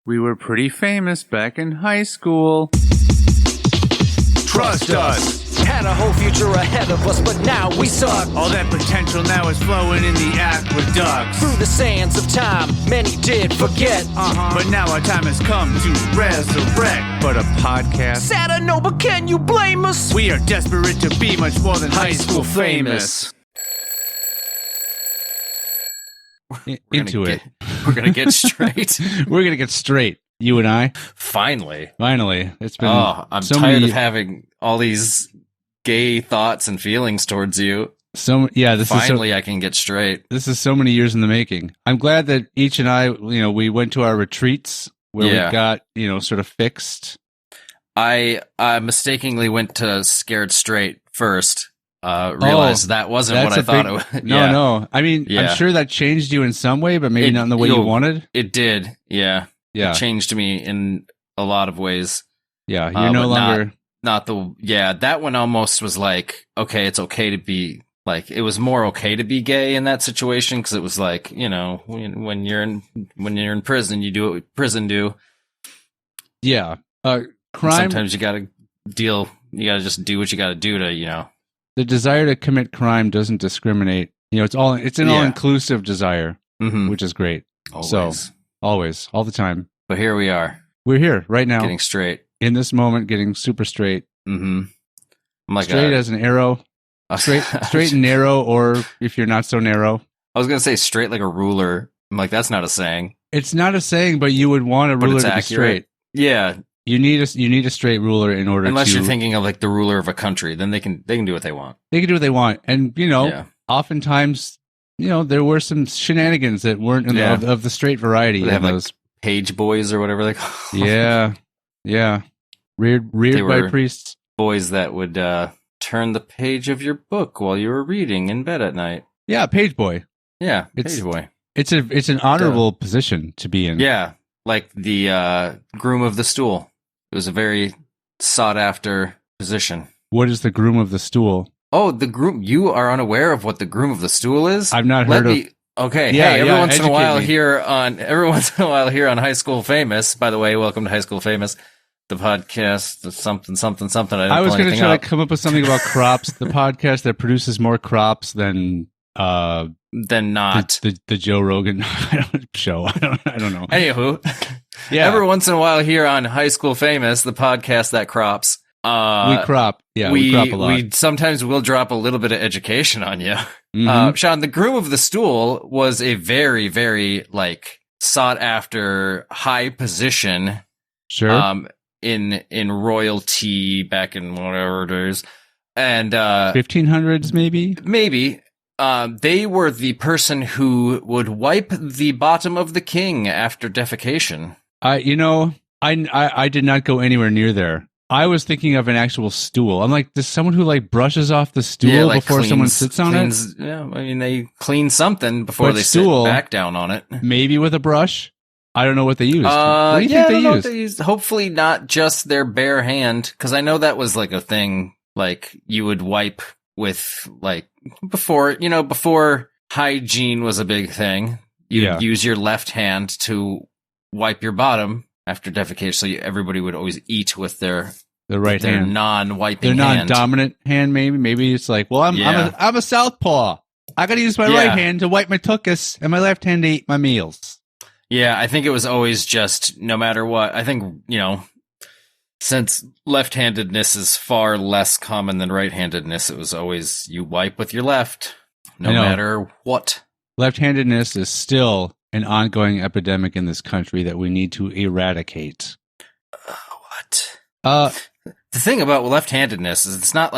We were pretty famous back in high school. Trust us! Had a whole future ahead of us, but now we suck. All that potential now is flowing in the aqueducts. Through the sands of time, many did forget. But now our time has come to resurrect. But a podcast? Sad I know, but can you blame us? We are desperate to be much more than high school famous. Into it. We're going to get straight. We're going to get straight. You and I. Finally. It's been I'm so tired many, of having all these gay thoughts and feelings towards you. Finally, I can get straight. This is so many years in the making. I'm glad that each and I, we went to our retreats where we got, sort of fixed. I mistakenly went to Scared Straight first. Realized that wasn't what I thought it was. No. I mean, I'm sure that changed you in some way, but maybe not in the way you wanted. It did. Yeah. It changed me in a lot of ways. Yeah. You're no longer. That one almost was like, okay, it's okay to be like, it was more okay to be gay in that situation. Cause it was like, when you're in prison, you do what prison do. Yeah. Crime. Sometimes you gotta just do what you gotta do to, The desire to commit crime doesn't discriminate. It's an all-inclusive desire, which is great. Always. So, always, all the time. But here we are. We're here right now. Getting straight. In this moment, getting super straight. Mm-hmm. I'm like straight as an arrow. Straight and narrow, or if you're not so narrow. I was going to say straight like a ruler. I'm like, that's not a saying. It's not a saying, but you would want a ruler to be straight. Yeah. You need a straight ruler in order Unless to... you're thinking of like the ruler of a country, then they can do what they want. They can do what they want. And, oftentimes, there were some shenanigans that weren't of the straight variety. They have those page boys or whatever they call them. Yeah. Reared by priests. Boys that would turn the page of your book while you were reading in bed at night. Yeah, page boy. Yeah, page boy. It's an honorable position to be in. Yeah, like the groom of the stool. It was a very sought-after position. What is the groom of the stool? Oh, the groom. You are unaware of what the groom of the stool is? I've not heard of... Okay, every once in a while here on High School Famous. By the way, welcome to High School Famous, the podcast, something. I was going to try to come up with something about crops. The podcast that produces more crops than not the Joe Rogan show. I don't know. Anywho, every once in a while here on High School Famous, the podcast that crops. We crop. Yeah, we crop a lot. We sometimes will drop a little bit of education on you. Mm-hmm. Sean, the groom of the stool was a very, very sought after high position. Sure. In royalty back in whatever it is, and 1500s maybe. They were the person who would wipe the bottom of the king after defecation. I did not go anywhere near there. I was thinking of an actual stool. I'm like, does someone who brushes off the stool before someone sits on it? Yeah, I mean, they clean something before they sit back down on it. Maybe with a brush. I don't know what they used. What do you think they used? Hopefully not just their bare hand, because I know that was a thing. You would wipe with before hygiene was a big thing. You'd use your left hand to wipe your bottom after defecation, so everybody would always eat with their right hand, their non-wiping their hand. non-dominant hand. Maybe it's I'm a southpaw. I got to use my right hand to wipe my tuchus and my left hand to eat my meals. Yeah, I think it was always just no matter what. I think since left-handedness is far less common than right-handedness, it was always you wipe with your left, no matter what. Left-handedness is still an ongoing epidemic in this country that we need to eradicate. What? The thing about left-handedness is it's not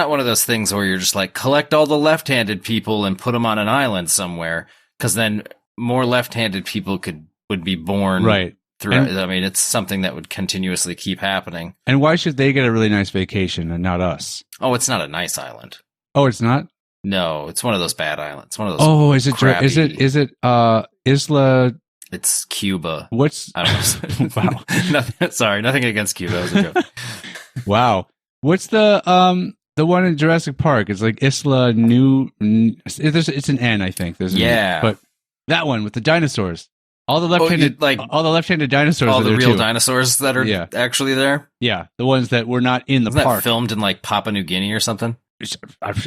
one of those things where you're just collect all the left-handed people and put them on an island somewhere, because then more left-handed people would be born. Right. I mean, it's something that would continuously keep happening. And why should they get a really nice vacation and not us? Oh, it's not a nice island. Oh, it's not? No, it's one of those bad islands. One of those. Oh, is it Isla? It's Cuba. I don't know. Wow. Nothing against Cuba. That was a joke. What's the one in Jurassic Park? It's Isla New. It's an N, I think. There's but that one with the dinosaurs. All the left-handed, all the left-handed dinosaurs. All are the there real too. dinosaurs that are actually there. Yeah, the ones that were not in the Isn't park. That filmed in like Papua New Guinea or something.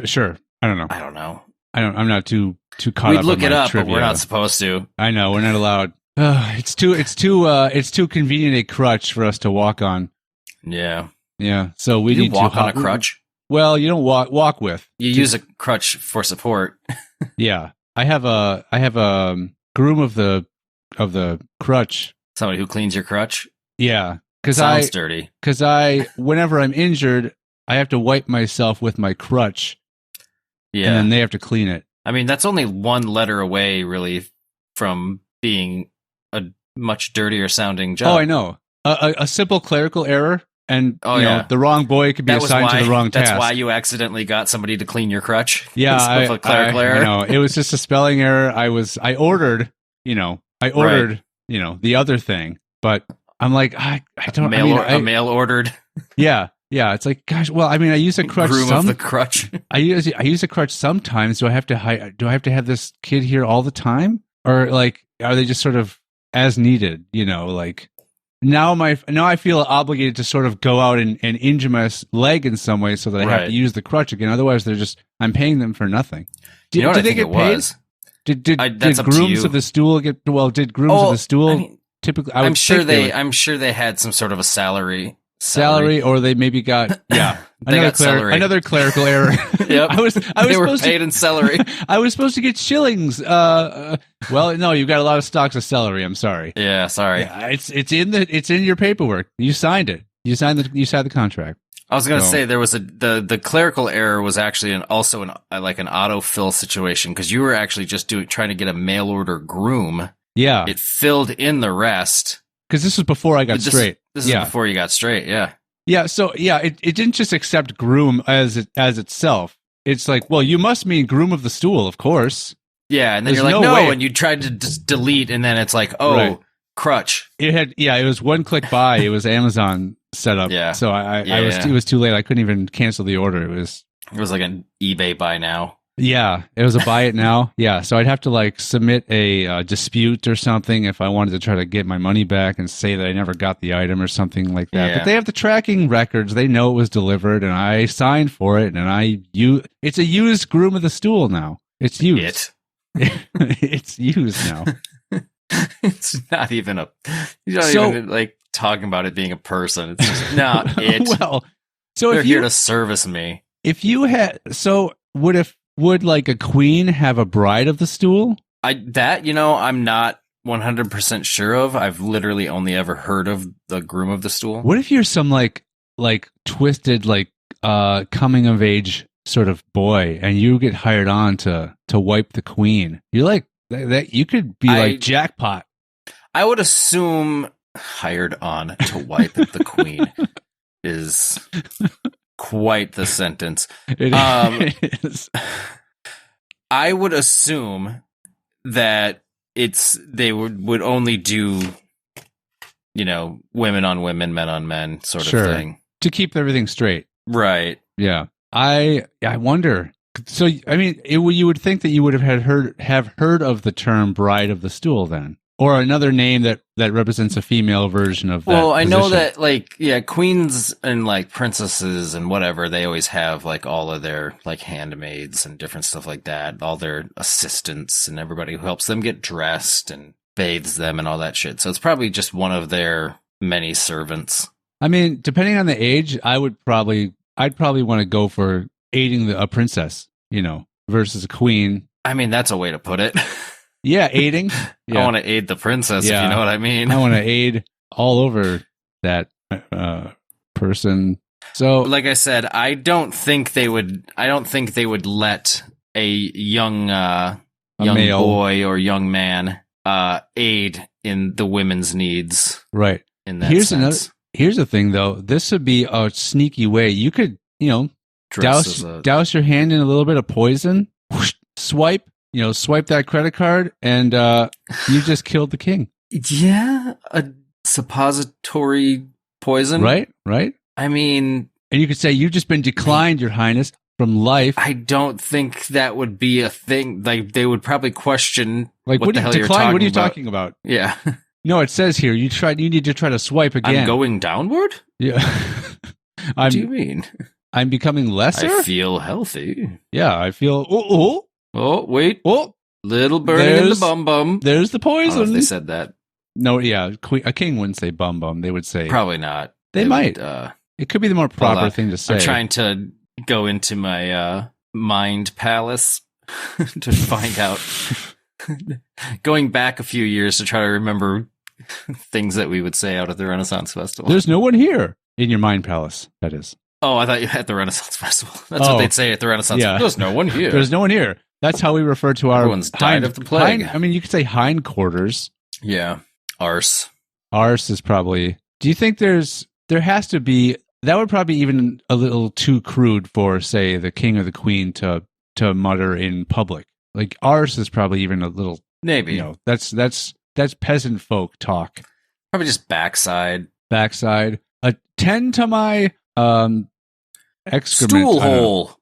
Sure, I don't know. I'm not too caught up. We'd look on it up, trivia. but we're not supposed to. I know we're not allowed. It's too convenient a crutch for us to walk on. Yeah. So we need walk to on a crutch. Well, you don't walk with. You use a crutch for support. Yeah, I have a groom of the crutch. Somebody who cleans your crutch. Yeah, sounds dirty. Because whenever I'm injured, I have to wipe myself with my crutch. Yeah, and then they have to clean it. I mean, that's only one letter away, really, from being a much dirtier sounding job. Oh, I know. A simple clerical error, and the wrong boy could be assigned to the wrong task. That's why you accidentally got somebody to clean your crutch. Yeah, a clerical error. I know. It was just a spelling error. I ordered, the other thing, but I'm like, I don't. A mail ordered. Yeah. Yeah, it's like, gosh. Well, I mean, I use a crutch. Groom of the crutch. I use a crutch sometimes. Do I have to have this kid here all the time, or like, are they just sort of as needed? Like now I feel obligated to sort of go out and injure my leg in some way so that I have to use the crutch again. Otherwise, I'm paying them for nothing. Did I think it was? Did grooms of the stool get? Well, did grooms of the stool typically? I'm sure they had some sort of a salary, or they maybe got another clerical error. Yep. I was they were paid in celery. I was supposed to get shillings. Well, no, you've got a lot of stocks of celery. I'm sorry. Yeah, sorry. Yeah, it's in your paperwork. You signed it. You signed the contract. I was going to say there was the clerical error was actually also an autofill situation because you were actually just trying to get a mail order groom. Yeah, it filled in the rest because this was before I got straight. This is before you got straight. Yeah. Yeah. So it didn't just accept groom as itself. It's like, well, you must mean groom of the stool, of course. Yeah, and then you're like, no, and you tried to delete, and then it's like, crutch. It was one click buy. It was Amazon setup. Yeah. So it was too late. I couldn't even cancel the order. It was like an eBay buy now. Yeah, it was a buy it now. Yeah, so I'd have to submit a dispute or something if I wanted to try to get my money back and say that I never got the item or something like that. Yeah. But they have the tracking records. They know it was delivered, and I signed for it. And it's a used groom of the stool now. It's used. It's used now. It's not even even talking about it being a person. It's just not it. Well, so they're here to service me. If you had, would a queen have a bride of the stool? I'm not 100% sure of. I've literally only ever heard of the groom of the stool. What if you're some twisted coming of age sort of boy and you get hired on to wipe the queen? You're like that. You could be jackpot. I would assume hired on to wipe the queen is quite the sentence. It is. I would assume that they would only do, women on women, men on men sort of thing to keep everything straight. Right. Yeah. I wonder. So I mean, you would think that you would have heard of the term bride of the stool then, or another name that represents a female version of that. Well, I know position. that queens and princesses and whatever, they always have all of their handmaids and different stuff like that, all their assistants and everybody who helps them get dressed and bathes them and all that shit. So it's probably just one of their many servants. I mean, depending on the age, I'd probably want to go for aiding a princess, versus a queen. I mean, that's a way to put it. Yeah, aiding. Yeah. I want to aid the princess, if you know what I mean. I want to aid all over that person. So, like I said, I don't think they would let a young male boy or young man aid in the women's needs. Right. In that sense. Here's the thing, though. This would be a sneaky way. You could, douse your hand in a little bit of poison, whoosh, swipe that credit card, and you just killed the king. Yeah, a suppository poison. Right. I mean, and you could say, "You've just been declined, Your Highness." from life. I don't think that would be a thing. Like, they would probably question Like, what the hell you're talking about. What are you talking about? Yeah. No, it says here you need to try to swipe again. I'm going downward? Yeah. What do you mean? I'm becoming lesser? I feel healthy. Yeah, I feel... Oh, wait. Oh, little burning in the bum-bum. There's the I don't know poison. if they said that. No, yeah, a king wouldn't say bum-bum. They would say... Probably not. They might. It could be the more proper thing to say. I'm trying to go into my mind palace to find out. Going back a few years to try to remember things that we would say out at the Renaissance Festival. There's no one here in your mind palace, that is. Oh, I thought you had the Renaissance Festival. That's what they'd say at the Renaissance Festival. There's no one here. There's no one here. That's how we refer to our... Everyone's died of the plague. I mean, you could say hindquarters. Yeah. Arse. Arse is probably... Do you think there has to be... That would probably be even a little too crude for, say, the king or the queen to mutter in public. Like, arse is probably even a little... Maybe. You know, that's peasant folk talk. Probably just backside. Backside. Attend to my excrement. Stool hole.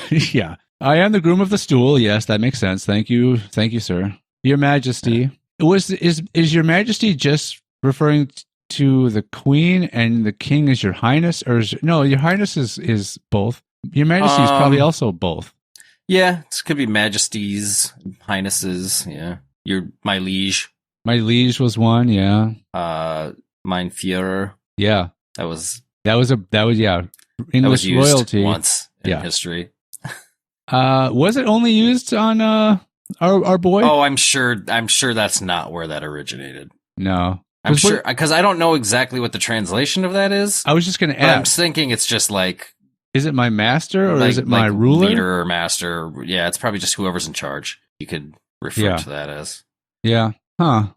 Yeah. I am the groom of the stool. Yes, that makes sense. Thank you, sir. Your Majesty. Is Your Majesty just referring to the Queen and the King as Your Highness, or no? Your Highness is both. Your Majesty is probably also both. Yeah, it could be Majesties, Highnesses. Yeah, my liege. My liege was one. Yeah. Mein Führer. Yeah. That was English used royalty once in history. Was it only used on our boy? Oh, I'm sure that's not where that originated. No. I'm sure, because I don't know exactly what the translation of that is. I was just going to ask. I'm thinking it's just like... Is it my master or is it my ruler? Leader or master. Yeah, it's probably just whoever's in charge. You could refer to that as. Yeah. Huh.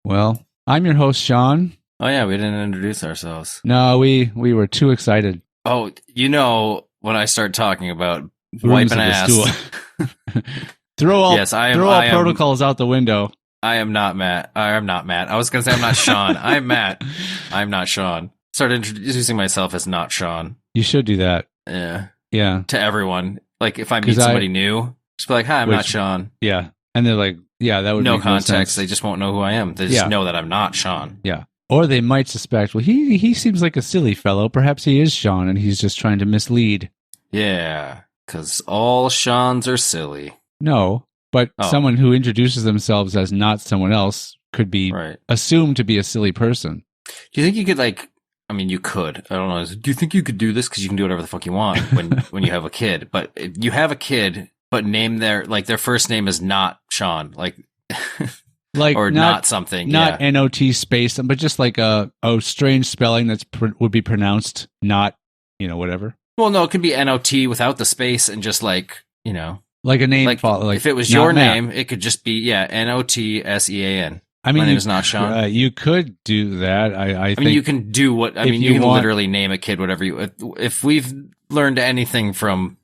Well, I'm your host, Sean. Oh, yeah, we didn't introduce ourselves. No, we were too excited. Oh, when I start talking about Grooms wiping ass. throw all protocols out the window. I am not Matt. I was going to say I'm not Sean. I'm Matt. I'm not Sean. Started introducing myself as not Sean. You should do that. Yeah. Yeah. To everyone. Like, if I meet somebody new, just be like, hi, I'm not Sean. Yeah. And they're like, yeah, that would no make context. No sense. They just won't know who I am. They just know that I'm not Sean. Yeah. Or they might suspect, well, he seems like a silly fellow. Perhaps he is Sean and he's just trying to mislead. Yeah. Because all Seans are silly. No. But someone who introduces themselves as not someone else could be assumed to be a silly person. Do you think you could you could. I don't know. Do you think you could do this? Because you can do whatever the fuck you want when you have a kid. But if you have a kid, but name their first name is not Sean. Or not something. Not N-O-T space, but just like a strange spelling would be pronounced not, whatever. Well, no, it could be N-O-T without the space and just like a name. If it was your name, it could just be, N-O-T-S-E-A-N. I mean, my name is not Sean. You could do that. I think you can do what, you can literally name a kid whatever if we've learned anything from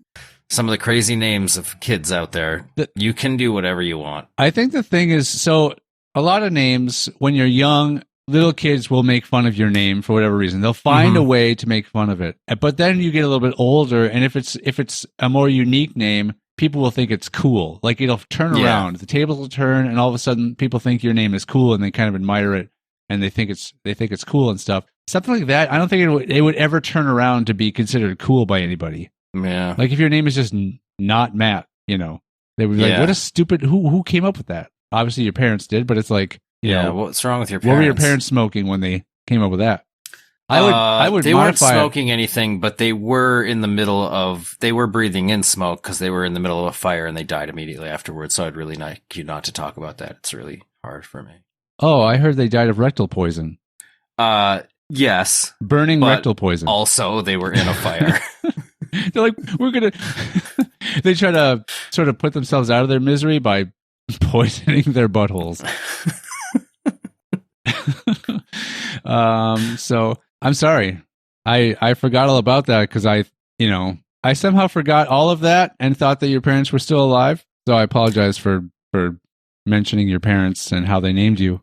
some of the crazy names of kids out there, you can do whatever you want. I think the thing is, so a lot of names, when you're young, little kids will make fun of your name for whatever reason. They'll find a way to make fun of it. But then you get a little bit older, and if it's a more unique name, people will think it's cool. Like, it'll turn around. The tables will turn, and all of a sudden, people think your name is cool, and they kind of admire it, and they think it's cool and stuff. Something like that. I don't think it would ever turn around to be considered cool by anybody. Yeah. Like, if your name is just not Matt, they would be like, what a stupid, who came up with that? Obviously, your parents did, but it's like, what's wrong with your parents? What were your parents smoking when they came up with that? I would. They weren't smoking anything, but they were they were breathing in smoke because they were in the middle of a fire and they died immediately afterwards. So I'd really like you not to talk about that. It's really hard for me. Oh, I heard they died of rectal poison. Yes, burning rectal poison. Also, they were in a fire. They're like, we're gonna. They try to sort of put themselves out of their misery by poisoning their buttholes. So I'm sorry. I forgot all about that because I somehow forgot all of that and thought that your parents were still alive. So I apologize for mentioning your parents and how they named you.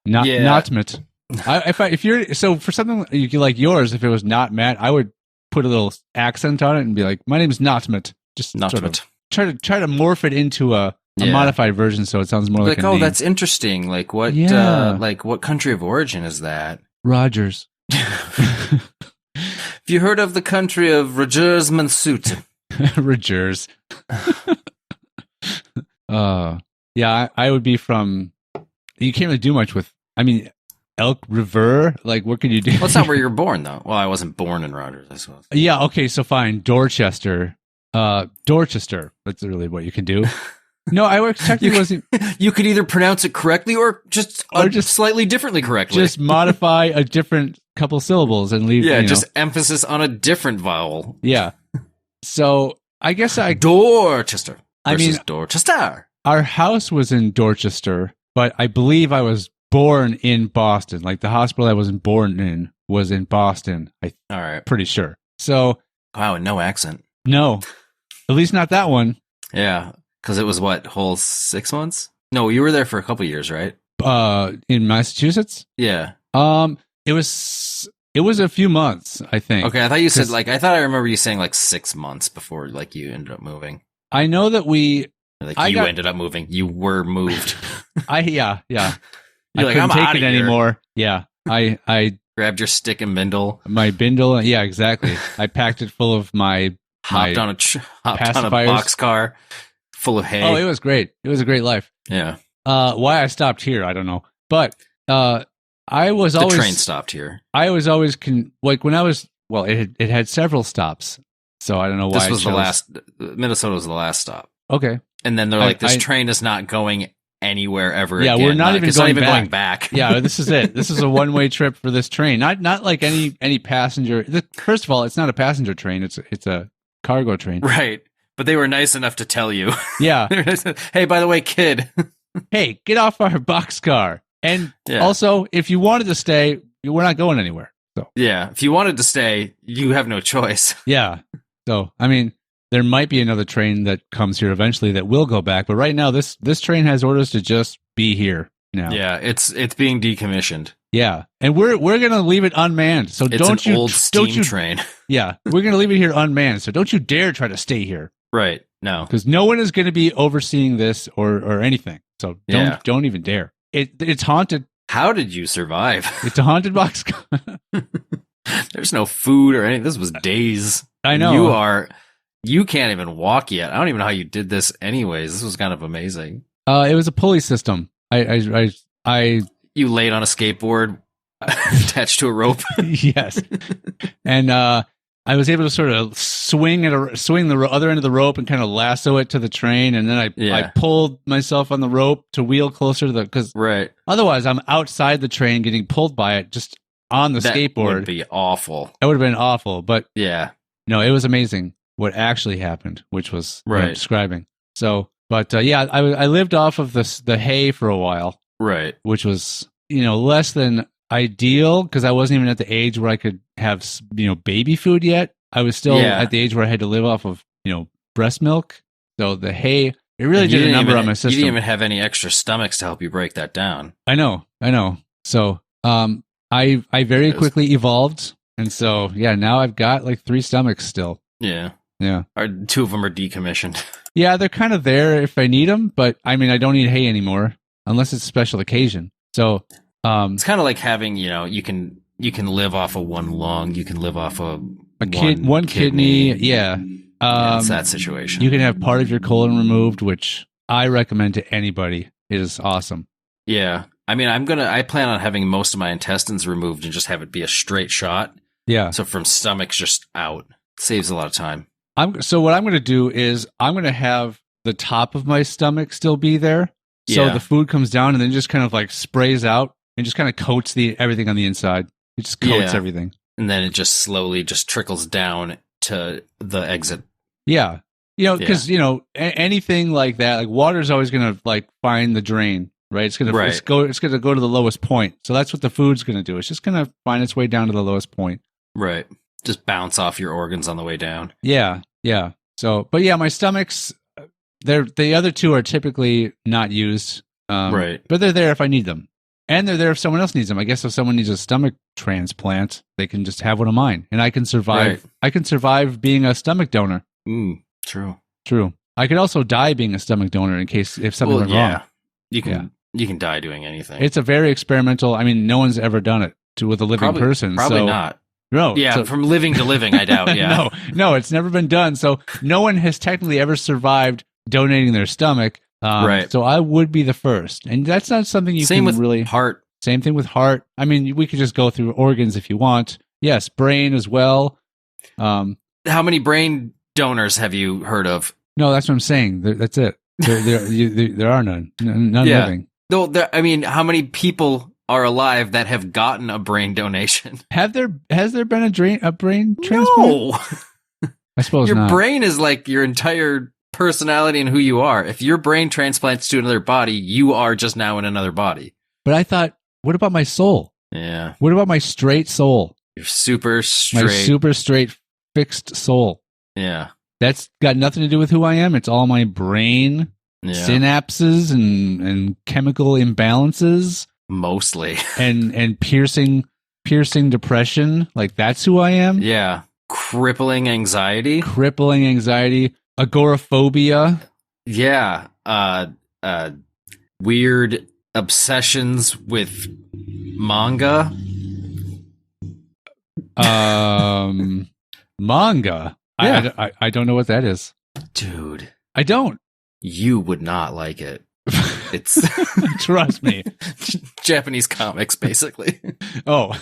Not Matt. If you're so for something like yours, if it was not Matt, I would put a little accent on it and be like, "My name's Notmet." Just sort of Notmet. try to morph it into a modified version so it sounds more like a oh, name. that's interesting. Like what? Yeah. Like what country of origin is that? Rogers. Have you heard of the country of Rogers Mansut? Rogers. Yeah, I would be from. You can't really do much with. I mean, Elk River. Like, what could you do? Well, that's not where you were born, though. Well, I wasn't born in Rogers, I suppose. Yeah. Okay. So fine. Dorchester. Dorchester. That's really what you can do. No, I technically wasn't. You could either pronounce it correctly or just slightly differently correctly. Just modify a different couple syllables and leave. Yeah, just emphasis on a different vowel. Yeah. So I guess Dorchester. I mean, Dorchester. Our house was in Dorchester, but I believe I was born in Boston. Like the hospital I wasn't born in was in Boston. All right. Pretty sure. So. Wow, and no accent. No, at least not that one. Yeah. Because it was whole 6 months? No, you were there for a couple years, right? In Massachusetts? Yeah. It was a few months, I think. Okay, I thought you said I thought I remember you saying 6 months before you ended up moving. I know that ended up moving. You were moved. Yeah. You're I like, couldn't I'm take outta it here. anymore. Yeah. I grabbed your stick and bindle. My bindle. Yeah, exactly. I packed it full of my hopped on a boxcar full of hay. Oh, it was great. It was a great life. Yeah. Why I stopped here, I don't know. But I was the always train stopped here. I was always when I was it had several stops. So I don't know why this was the last. Minnesota was the last stop. Okay. And then they're like, this train is not going anywhere ever. Yeah, again. we're not even going back. Yeah, this is it. This is a one-way trip for this train. Not like any passenger. First of all, it's not a passenger train. It's a cargo train. Right. But they were nice enough to tell you. Yeah. Hey, by the way, kid. Hey, get off our boxcar. And also, if you wanted to stay, we're not going anywhere. So yeah, if you wanted to stay, you have no choice. Yeah. So I mean, there might be another train that comes here eventually that will go back, but right now this train has orders to just be here now. Yeah, it's being decommissioned. Yeah, and we're gonna leave it unmanned. So it's an old steam train. Yeah, we're gonna leave it here unmanned. So don't you dare try to stay here. Right? No, because no one is going to be overseeing this or anything. So don't even dare. It's haunted. How did you survive? It's a haunted boxcar. There's no food or anything. This was days. I know. You can't even walk yet. I don't even know how you did this anyways. This was kind of amazing. It was a pulley system. You laid on a skateboard attached to a rope. Yes. And I was able to sort of swing the other end of the rope and kind of lasso it to the train, and then I pulled myself on the rope to wheel closer to because otherwise I'm outside the train getting pulled by it just on the skateboard. That would be awful. That would have been awful, but yeah, no, it was amazing what actually happened, which was what I'm describing. So, but I lived off of the hay for a while, right? Which was less than ideal because I wasn't even at the age where I could have baby food yet. I was still at the age where I had to live off of breast milk. So the hay, it really did a number on my system. You didn't even have any extra stomachs to help you break that down. I know. So I very quickly evolved, and so now I've got like 3 stomachs still. Yeah. 2 of them are decommissioned. Yeah, they're kind of there if I need them, but I mean I don't eat hay anymore unless it's a special occasion. So it's kind of like having you can live off of 1 lung, you can live off of one kidney. Yeah, it's that situation. You can have part of your colon removed, which I recommend to anybody. It is awesome. Yeah, I mean I plan on having most of my intestines removed and just have it be a straight shot. Yeah. So from stomachs just out, saves a lot of time. So what I'm going to do is I'm going to have the top of my stomach still be there, so the food comes down and then just kind of like sprays out and just kind of coats everything on the inside. It just coats everything, and then it just slowly just trickles down to the exit. Yeah, because anything like that, like water is always going to like find the drain, right? It's going to go to the lowest point. So that's what the food's going to do. It's just going to find its way down to the lowest point. Right. Just bounce off your organs on the way down. Yeah. So, but my stomachs, the other 2 are typically not used. Right. But they're there if I need them. And they're there if someone else needs them. I guess if someone needs a stomach transplant, they can just have one of mine, and I can survive. Right. I can survive being a stomach donor. True. I could also die being a stomach donor in case if something went wrong. You can die doing anything. It's a very experimental. I mean, no one's ever done it with a living person. Probably so, not. No. Yeah, so, from living to living, I doubt. Yeah. no, it's never been done. So no one has technically ever survived donating their stomach. Right. So I would be the first, and that's not something you Same can with really. heart. Same thing with heart. I mean, we could just go through organs if you want. Yes, brain as well. How many brain donors have you heard of? No, that's what I'm saying. That's it. There are none. None living. No, I mean, how many people are alive that have gotten a brain donation? Has there been a brain transplant? No. I suppose your not. brain is like your entire personality and who you are. If your brain transplants to another body, you are just now in another body. But I thought, what about my soul? Yeah. What about my straight soul? You're super straight. My super straight fixed soul. Yeah. That's got nothing to do with who I am. It's all my brain synapses and chemical imbalances. Mostly. and piercing depression. Like that's who I am. Yeah. Crippling anxiety. Agoraphobia. Yeah. Weird obsessions with manga. Manga. Yeah. I don't know what that is. Dude. I don't. You would not like it. It's trust me. Japanese comics, basically. Oh.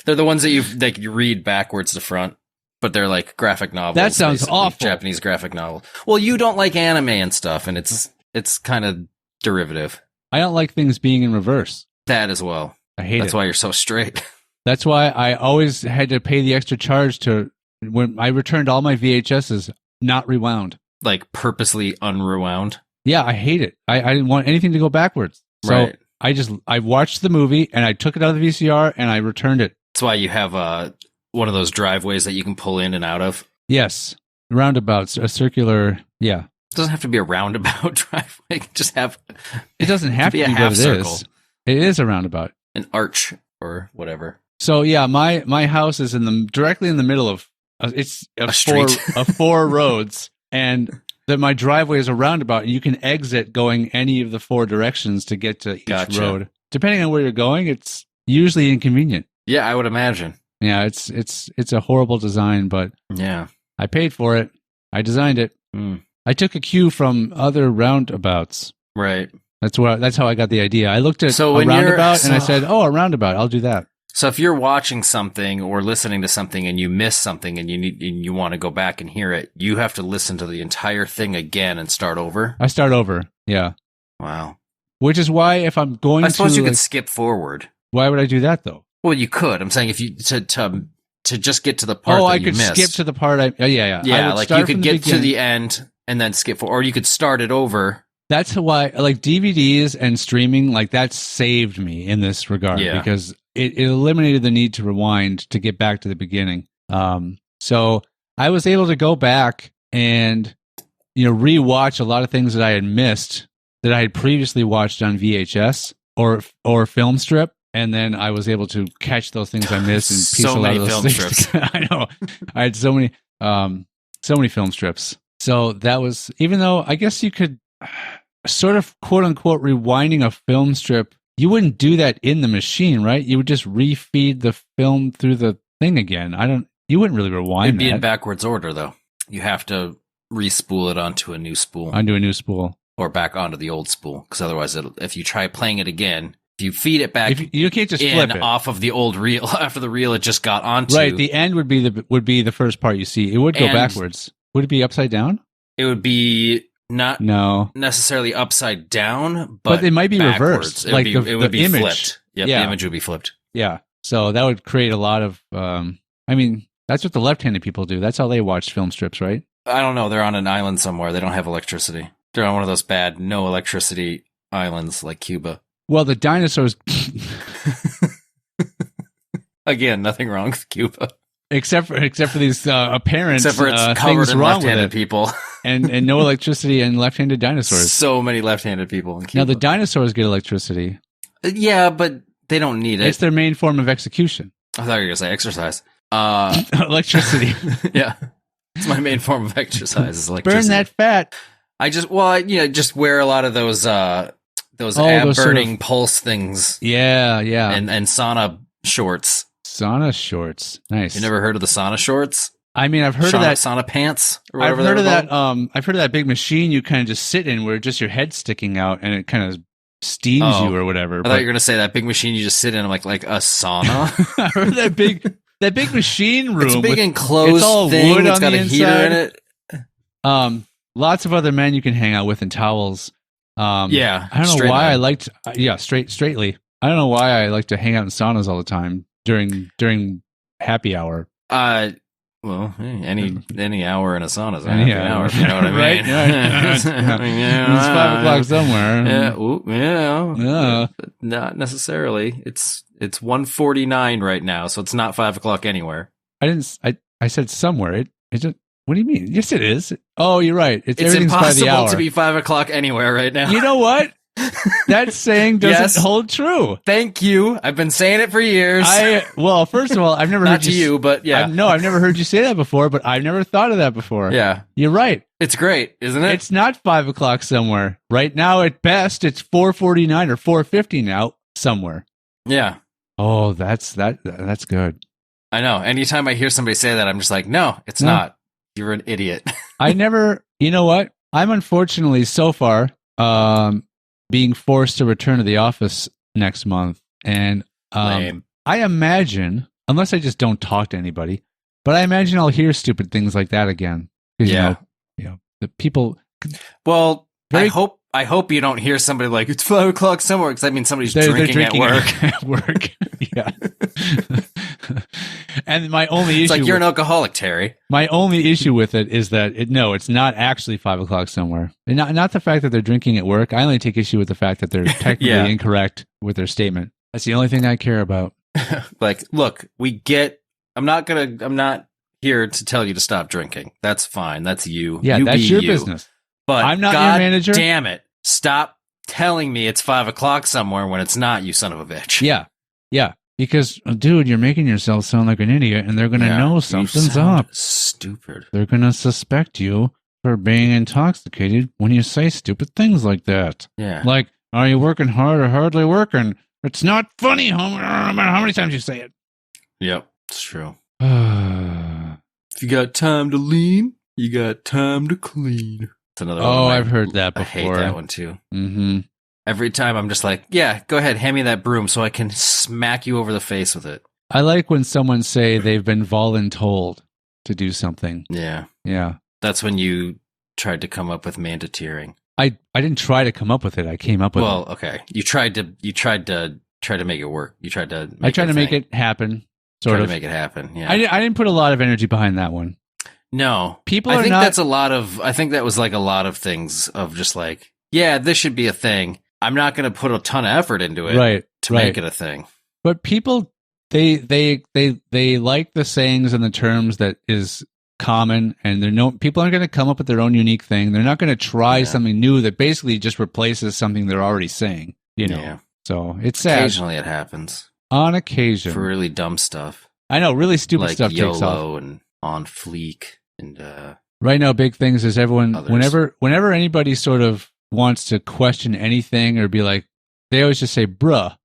They're the ones that you read backwards to front, but they're like graphic novels. That sounds awful. Japanese graphic novel. Well, you don't like anime and stuff, and it's kind of derivative. I don't like things being in reverse. That as well. I hate it. That's why you're so straight. That's why I always had to pay the extra charge when I returned all my VHSs not rewound. Like purposely unrewound. Yeah, I hate it. I didn't want anything to go backwards. So right. I watched the movie and I took it out of the VCR and I returned it. That's why you have one of those driveways that you can pull in and out of. Yes. Roundabouts, a circular, yeah. It doesn't have to be a roundabout driveway. It can just have... It doesn't have to be a what half it circle. is. It is a roundabout. An arch or whatever. So yeah, my house is directly in the middle of it's A street. four roads, and my driveway is a roundabout, and you can exit going any of the four directions to get to each road. Depending on where you're going, it's usually inconvenient. Yeah, I would imagine. Yeah, it's a horrible design, but yeah, I paid for it. I designed it. I took a cue from other roundabouts. Right. That's how I got the idea. I looked at a roundabout and I said, "Oh, a roundabout. I'll do that." So if you're watching something or listening to something and you miss something and you want to go back and hear it, you have to listen to the entire thing again and start over. I start over. Yeah. Wow. Which is why if I'm going I suppose you could skip forward. Why would I do that though? Well, you could. I'm saying if you to just get to the part that I you could missed. skip to the part yeah. Yeah, like you could get to the end and then skip forward, or you could start it over. That's why, like DVDs and streaming, like that saved me in this regard because it eliminated the need to rewind to get back to the beginning. So I was able to go back and rewatch a lot of things that I had missed that I had previously watched on VHS or film strip, and then I was able to catch those things I missed and piece so a lot many of those film things. strips. I know I had so many film strips. So that was, even though I guess you could sort of quote unquote rewinding a film strip, you wouldn't do that in the machine, right? You would just refeed the film through the thing again. You wouldn't really rewind It'd be that. in backwards order though. You have to re-spool it onto a new spool. Onto a new spool. Or back onto the old spool. Because otherwise, if you try playing it again, if you feed it back you can't just flip it off of the old reel, after the reel it just got onto. Right, the end would be the first part you see. It would go backwards. Would it be upside down? It would be not necessarily upside down, but it might be backwards. reversed. Like it would be image. flipped. Yep, Yeah. the image would be flipped. Yeah. So that would create a lot of that's what the left-handed people do. That's how they watch film strips, right? I don't know. They're on an island somewhere. They don't have electricity. They're on one of those bad no electricity islands like Cuba. Well, the dinosaurs Again, nothing wrong with Cuba. Except for these apparent Except for it's covered things in wrong with left-handed it. people. and no electricity and left-handed dinosaurs. So many left-handed people in Cuba. Now the dinosaurs get electricity. Yeah, but They don't need it. It's their main form of execution. I thought you were going to say exercise. Electricity. Yeah. It's my main form of exercise is electricity. Burn that fat. I just wear a lot of those ab those burning sort of pulse things. Yeah. And sauna shorts. Sauna shorts. Nice. You never heard of the sauna shorts? I mean, I've heard of that. Sauna pants? Or I've whatever heard of they're that. called. I've heard of that big machine you kind of just sit in where just your head's sticking out and it kind of steams you or whatever. I thought you were going to say that big machine you just sit in like a sauna. I heard that big machine room. It's a big with, enclosed it's all thing. wood It's on got the a heater inside. in it. Lots of other men you can hang out with in towels. Yeah. I don't know straight why line. I liked. Straightly. I don't know why I like to hang out in saunas all the time during happy hour. Well, hey, any hour in a sauna is a happy hour. If you know what I mean? Right? It's 5 o'clock somewhere. Yeah. Ooh, yeah. Yeah. Not necessarily. It's 1:49 right now, so it's not 5 o'clock anywhere. I said somewhere. It just. What do you mean? Yes, it is. Oh, you're right. It's everything's by the impossible hour. to be 5 o'clock anywhere right now. You know what? That saying doesn't Yes. hold true. Thank you. I've been saying it for years. Well, first of all, I've never Not heard to you, but yeah. I've never heard you say that before, but I've never thought of that before. Yeah. You're right. It's great, isn't it? It's not 5 o'clock somewhere. Right now, at best, it's 4:49 or 4:50 now somewhere. Yeah. Oh, that's good. I know. Anytime I hear somebody say that, I'm just like, no, it's not. You're an idiot. I never, you know what? I'm unfortunately so far being forced to return to the office next month. And Lame. I imagine, unless I just don't talk to anybody, but I imagine I'll hear stupid things like that again. Yeah. You know, the people. Well, Very- I hope you don't hear somebody like, it's 5 o'clock somewhere, because that means somebody's They're drinking at work. At work. Yeah. And my only issue. It's like, you're an alcoholic, Terry. My only issue with it is that it's not actually 5 o'clock somewhere. And not the fact that they're drinking at work. I only take issue with the fact that they're technically Yeah. incorrect with their statement. That's the only thing I care about. Like, look, I'm not here to tell you to stop drinking. That's fine. That's you. Yeah, You that's be your you. business. But I'm not God your manager. Damn it. Stop telling me it's 5 o'clock somewhere when it's not, you son of a bitch. Yeah. Because, dude, you're making yourself sound like an idiot, and they're going to Yeah, know you something's sound up. Stupid. They're going to suspect you for being intoxicated when you say stupid things like that. Yeah. Like, are you working hard or hardly working? It's not funny, Homer, no matter how many times you say it. Yep. It's true. Oh, If you got time to lean, you got time to clean. It's another one. I've heard that I before. hate that one too. Mm-hmm. Every time I'm just like, yeah, go ahead, hand me that broom so I can smack you over the face with it. I like when someone say they've been voluntold to do something. Yeah. Yeah. That's when you tried to come up with mandateering. I didn't try to come up with it. I came up with Well, it. okay. You tried to make it work. You tried to I tried to make it happen. Sort of. to make it happen. Yeah. I didn't put a lot of energy behind that one. No. People I are think not. I think that was like a lot of things of just like, yeah, this should be a thing. I'm not going to put a ton of effort into it Right. to right. make it a thing. But people, they like the sayings and the terms that is common, and people aren't going to come up with their own unique thing. They're not going to try something new that basically just replaces something they're already saying. You know. Yeah. So it's sad. Occasionally it happens. On occasion. For really dumb stuff. I know, really stupid Like stuff takes off. YOLO and On Fleek and Right now, big things is everyone, Others. whenever anybody sort of wants to question anything or be like, they always just say, bruh.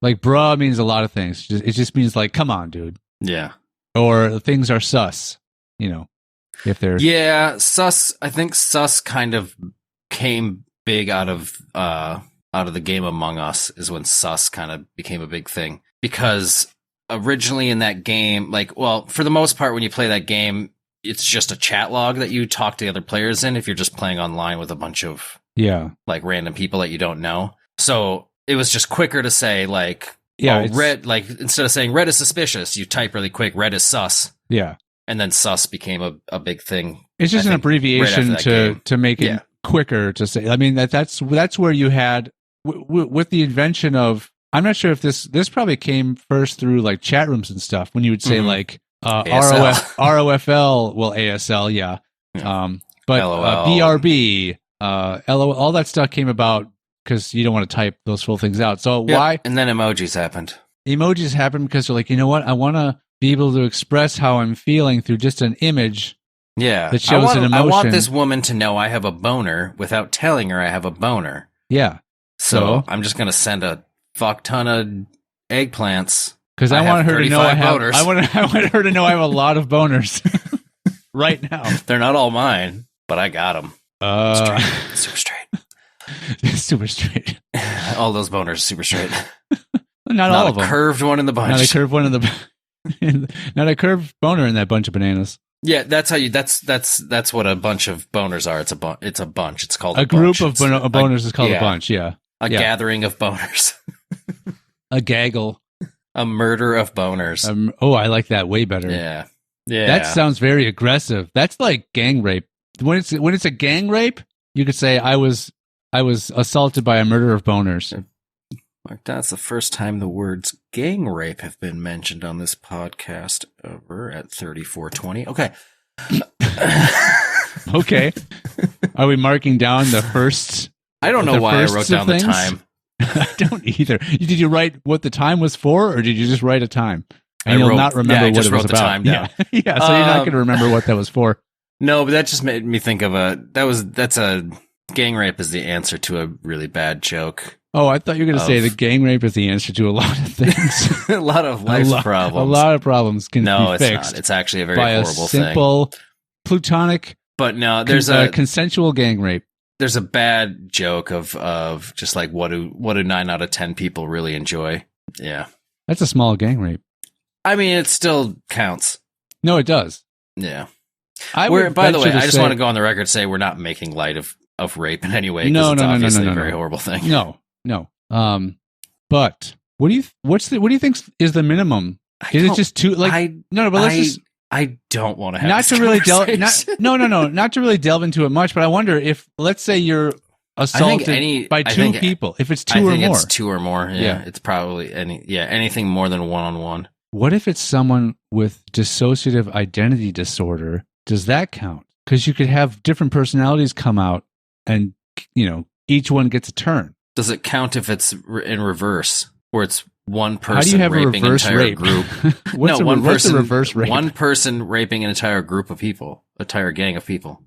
Like, bruh means a lot of things. It just means like, come on, dude. yeah. Or things are sus, you know, if they're. Yeah, sus. I think sus kind of came big out of the game Among Us is when sus kind of became a big thing, because originally in that game, like, well, for the most part, when you play that game, it's just a chat log that you talk to the other players in if you're just playing online with a bunch of like random people that you don't know. So it was just quicker to say like, red, like instead of saying red is suspicious, you type really quick, red is sus. Yeah. And then sus became a big thing. It's just an abbreviation to make it quicker to say. I mean, that's where you had with the invention of, I'm not sure if this probably came first through like chat rooms and stuff when you would say like ROFL, well, ASL, yeah. But LOL. BRB, LOL, all that stuff came about because you don't want to type those full things out. So Yep. why And then emojis happened. emojis happen? Because you're like, you know what? I want to be able to express how I'm feeling through just an image. Yeah. That shows an I want emotion. this woman to know I have a boner without telling her I have a boner. Yeah. So I'm just going to send a fuck ton of eggplants. Because I want her to know I have. boners. I want her to know I have a lot of boners right now. They're not all mine, but I got them. Super straight. Super straight. All those boners are super straight. Not all of them. Curved one in the bunch. Not a curved one in the. Not a curved boner in that bunch of bananas. Yeah, that's how you. That's what a bunch of boners are. It's a bunch. It's called A group bunch. of boners is called yeah. a bunch. Yeah. A gathering of boners. A gaggle. A murder of boners. I like that way better. Yeah. Yeah. That sounds very aggressive. That's like gang rape. When it's a gang rape, you could say I was assaulted by a murder of boners. Mark, that's the first time the words gang rape have been mentioned on this podcast over at 3420. Okay. Okay. Are we marking down the first? I don't know why I wrote down the time. I don't either. Did you write what the time was for, or did you just write a time? And you'll not remember I what just it was wrote the about. time down. Yeah. So you're not going to remember what that was for. No, but that just made me think of that's a gang rape is the answer to a really bad joke. Oh, I thought you were going to say the gang rape is the answer to a lot of things. A lot of life problems. A lot of problems can be it's fixed. not. It's actually a very by horrible a simple, plutonic, But no, there's consensual gang rape. There's a bad joke of just like what do 9 out of 10 people really enjoy. Yeah. That's a small gang rape. I mean, it still counts. No, it does. Yeah. By the way, I just want to go on the record and say we're not making light of rape in any way. No, it's obviously no. a very horrible thing. No. But what do you think is the minimum? Is it just too like I don't want to have not to really delve. Not to really delve into it much. But I wonder if, let's say, you're assaulted by two people. If it's two or more, it's 2 or more. Yeah, it's probably anything more than one-on-one. What if it's someone with dissociative identity disorder? Does that count? Because you could have different personalities come out, and each one gets a turn. Does it count if it's in reverse, where it's one person How do you have raping a reverse an entire rape? group? What's a reverse rape? One person raping an entire group of people, entire gang of people.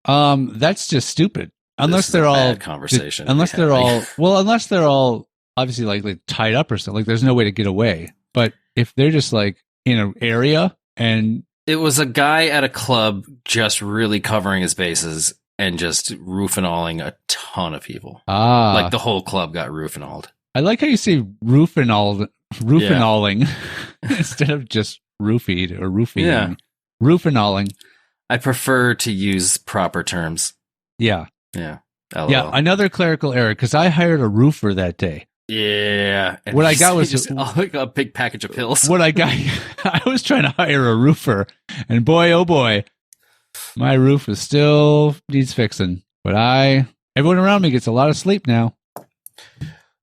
That's just stupid. Unless they're all bad conversation. Unless they're all obviously like tied up or something. Like there's no way to get away. But if they're just like in an area and it was a guy at a club just really covering his bases and just roof and alling a ton of people. Like the whole club got roof and alled. I like how you say roof and alling instead of just roofied or roofing. Yeah. Roof and alling. I prefer to use proper terms. Yeah. Yeah. LOL. Yeah. Another clerical error because I hired a roofer that day. Yeah. And what I got was just a big package of pills. What I got, I was trying to hire a roofer, and boy, oh boy, my roof is still needs fixing. But everyone around me gets a lot of sleep now.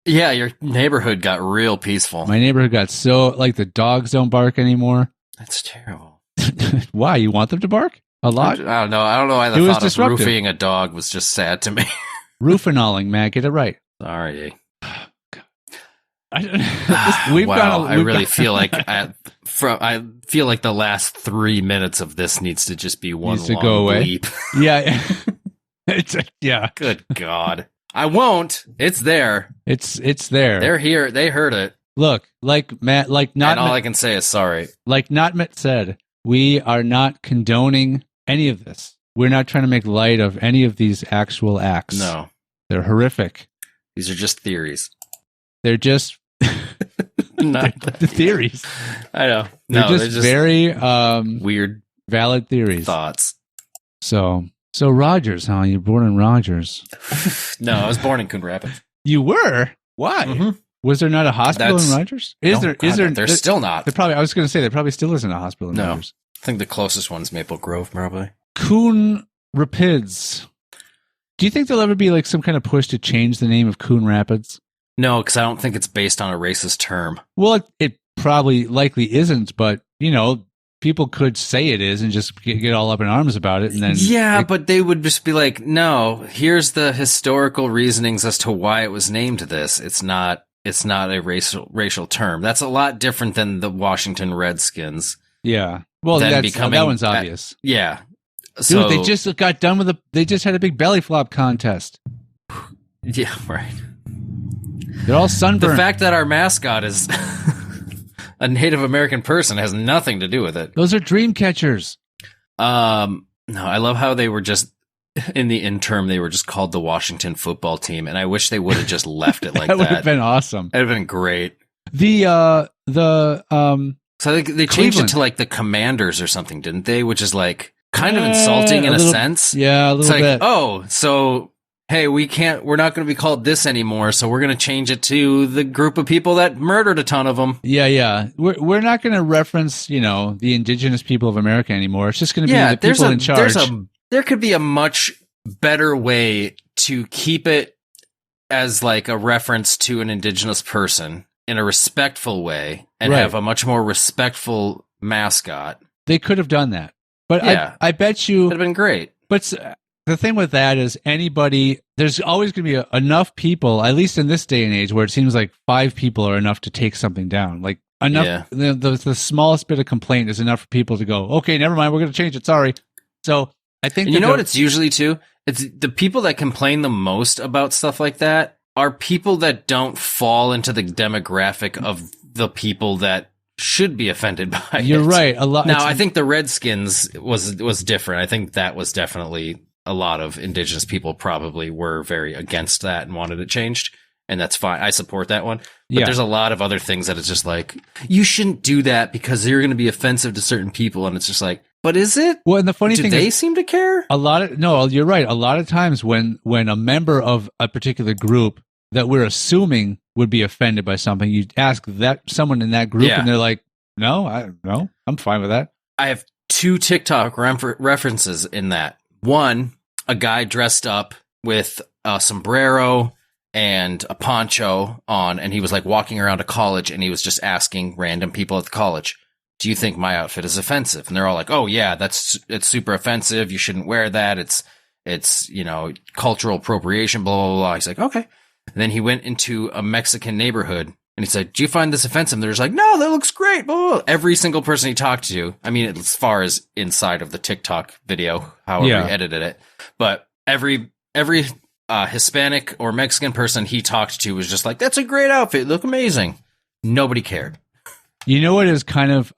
Yeah, your neighborhood got real peaceful. My neighborhood got so like the dogs don't bark anymore. That's terrible. Why? You want them to bark a lot? I don't know. I don't know why the thought of roofing a dog was just sad to me. Roof and alling, man, get it right. Sorry. I really feel like I feel like the last 3 minutes of this needs to just be one long go away. bleep. Yeah, yeah. Good God, I won't. It's there. It's there. They're here. They heard it. Look, like Matt, like not. And all I can say is sorry. Like Notmet said, we are not condoning any of this. We're not trying to make light of any of these actual acts. No, they're horrific. These are just theories. They're just not the theories. I know. They're just very weird, valid theories. Thoughts. So Rogers, huh? You're born in Rogers. No, I was born in Coon Rapids. You were? Why? Mm-hmm. Was there not a hospital in Rogers? Is there? There's still not. I was going to say there probably still isn't a hospital in Rogers. I think the closest one's Maple Grove, probably. Coon Rapids. Do you think there'll ever be like some kind of push to change the name of Coon Rapids? No, because I don't think it's based on a racist term. Well, it probably likely isn't, but people could say it is and just get all up in arms about it, and then but they would just be like, no, here's the historical reasonings as to why it was named this. It's not a racial term. That's a lot different than the Washington Redskins. Yeah. Well, that one's obvious. Yeah. Dude, So, they just got done they just had a big belly flop contest. yeah, right. They're all sunburned. The fact that our mascot is a Native American person has nothing to do with it. Those are dream catchers. No, I love how they were just in the interim. They were just called the Washington football team, and I wish they would have just left it like that. That would have been awesome. That would have been great. So I think they changed it to like the Commanders or something, didn't they? Which is like kind of insulting in a sense. Yeah, a little bit. Oh, so hey, we're not going to be called this anymore, so we're going to change it to the group of people that murdered a ton of them. Yeah. We're not going to reference, the indigenous people of America anymore. It's just going to be the people in charge. There could be a much better way to keep it as like a reference to an indigenous person in a respectful way and have a much more respectful mascot. They could have done that. But yeah, I bet you... It would have been great. But the thing with that is there's always going to be enough people, at least in this day and age, where it seems like 5 people are enough to take something down. Like enough, the smallest bit of complaint is enough for people to go, okay, never mind, we're going to change it. Sorry. So I think you know what it's usually too? It's the people that complain the most about stuff like that are people that don't fall into the demographic of the people that should be offended by it. You're right. A lot. Now, I think the Redskins was different. I think that was definitely a lot of indigenous people probably were very against that and wanted it changed. And that's fine. I support that one. But there's a lot of other things that it's just like, you shouldn't do that because you're going to be offensive to certain people. And it's just like, but is it? Well, and the funny thing is, they seem to care? No, you're right. A lot of times when a member of a particular group that we're assuming would be offended by something, you ask someone in that group and they're like, no, I'm fine with that. I have 2 TikTok references in that. One, a guy dressed up with a sombrero and a poncho on, and he was like walking around a college, and he was just asking random people at the college, do you think my outfit is offensive? And they're all like, oh yeah, it's super offensive. You shouldn't wear that. It's cultural appropriation, blah, blah, blah. He's like, okay. And then he went into a Mexican neighborhood and he said, do you find this offensive? And they're just like, no, that looks great. Blah, blah, blah. Every single person he talked to, I mean, as far as inside of the TikTok video, however he edited it, but every Hispanic or Mexican person he talked to was just like, that's a great outfit. Look amazing. Nobody cared. You know what is kind of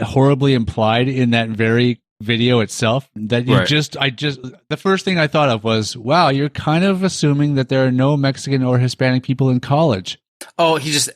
horribly implied in that very video itself? That the first thing I thought of was, wow, you're kind of assuming that there are no Mexican or Hispanic people in college. Oh, he's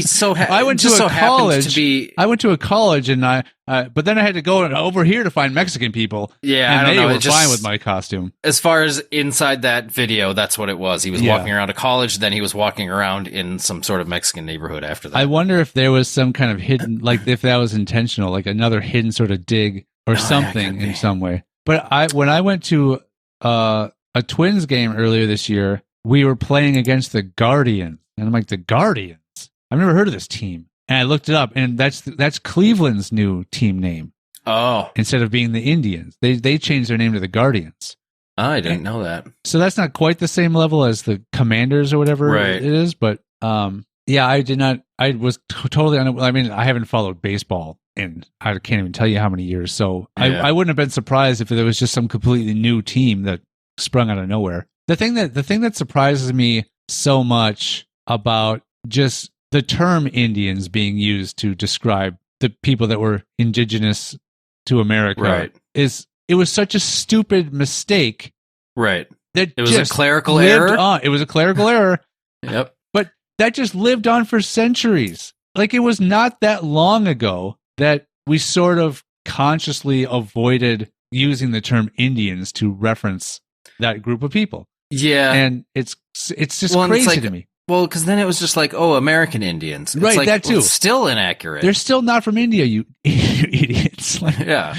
so I went to a college. I went to a college, and but then I had to go over here to find Mexican people. Yeah, and they were fine with my costume. As far as inside that video, that's what it was. He was walking around a college, then he was walking around in some sort of Mexican neighborhood after that. I wonder if there was some kind of hidden, like if that was intentional, like another hidden sort of dig or something in some way. But when I went to a Twins game earlier this year, we were playing against the Guardians. And I'm like, the Guardians? I've never heard of this team. And I looked it up, and that's Cleveland's new team name. Oh. Instead of being the Indians. They changed their name to the Guardians. I didn't know that. So that's not quite the same level as the Commanders or whatever it is. But I did not. I was totally I mean, I haven't followed baseball in I can't even tell you how many years. So I wouldn't have been surprised if there was just some completely new team that sprung out of nowhere. The thing that surprises me so much about just the term Indians being used to describe the people that were indigenous to America is it was such a stupid mistake. Right. That it was a clerical error. It was a clerical error. Yep. But that just lived on for centuries. Like it was not that long ago that we sort of consciously avoided using the term Indians to reference that group of people. Yeah. And it's just crazy to me. Well, because then it was just like, oh, American Indians. It's right, like, that too. It's still inaccurate. They're still not from India, you idiots. Like, yeah.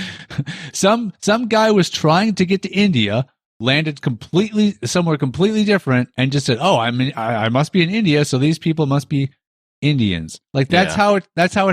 Some guy was trying to get to India, landed somewhere completely different, and just said, "Oh, I must be in India, so these people must be Indians." Like that's how it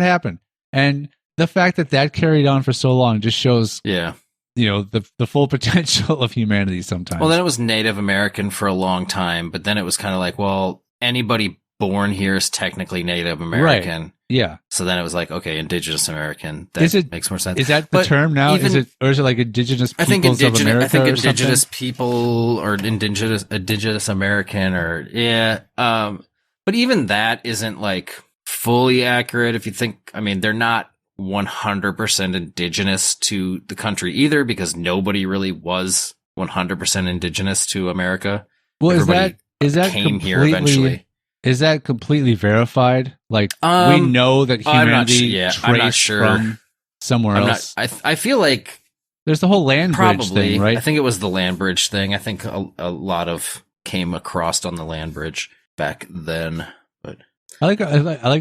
happened. And the fact that carried on for so long just shows, Yeah. The full potential of humanity sometimes. Well, then it was Native American for a long time, but then it was kind of like, well, anybody born here is technically Native American. Right. Yeah. So then it was like, okay, Indigenous American. That makes more sense. Is that the But term now? even- Or is it like Indigenous Peoples of America? I think or Indigenous something? people or Indigenous American or but even that isn't like fully accurate. If you think, I mean, they're not 100% indigenous to the country either, because nobody really was 100% indigenous to America. Well, Everybody is that came here eventually. Is that completely verified? Like we know that I'm not humanity I'm not traced sure. from somewhere else. I feel like There's the whole land bridge probably thing, right? I think it was the land bridge thing. I think a lot of came across on the land bridge back then. But I like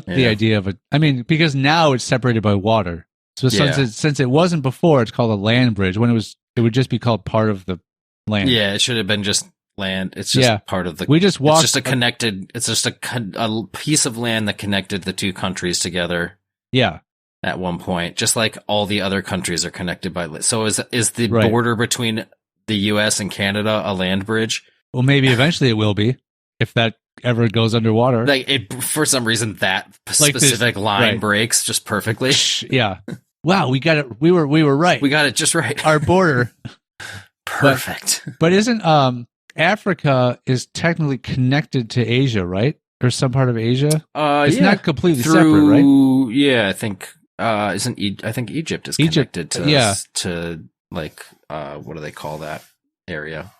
the idea of it. I mean, because now it's separated by water. So since it wasn't before, it's called a land bridge. When it would just be called part of the land. yeah, it should have been just land. It's just part of the. We just walked. It's just a connected. It's just a piece of land that connected the two countries together. Yeah. At one point, just like all the other countries are connected by. So is the Right. border between the U.S. and Canada a land bridge? Well, maybe eventually it will be, if that ever goes underwater. Like it, for some reason, that Like this- specific line right. breaks just perfectly. Yeah. Wow, we got it. We were right. We got it just right. Our border. Perfect. But isn't Africa is technically connected to Asia, right? Or some part of Asia? It's yeah. not completely separate, right? Yeah, I think I think Egypt is connected to like what do they call that area?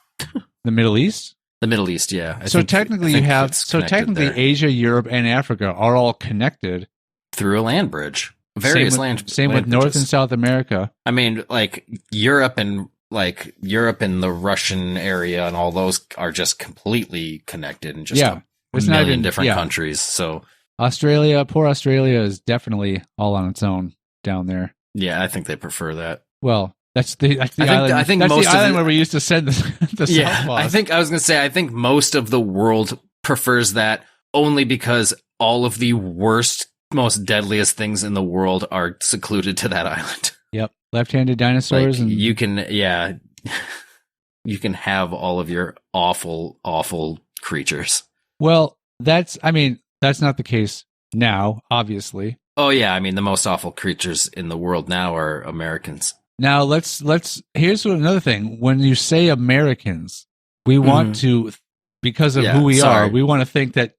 The Middle East? The Middle East, yeah. So technically technically there. Asia, Europe, and Africa are all connected. Through a land bridge. Various Same land with North bridges. and South America. I mean, like Europe and the Russian area and all those are just completely connected and just a It's million not even different countries. So Australia, poor Australia is definitely all on its own down there. yeah, I think they prefer that. Well, that's the island. I think that's most the of island the- where we used to send the southpaws. I think most of the world prefers that only because all of the worst, most deadliest things in the world are secluded to that island. Yep, left-handed dinosaurs, Like, and you can have all of your awful creatures. well, that's not the case now, obviously. Oh yeah, I mean the most awful creatures in the world now are Americans. Now here's another thing. When you say Americans, we want to, because of who we are, we want to think that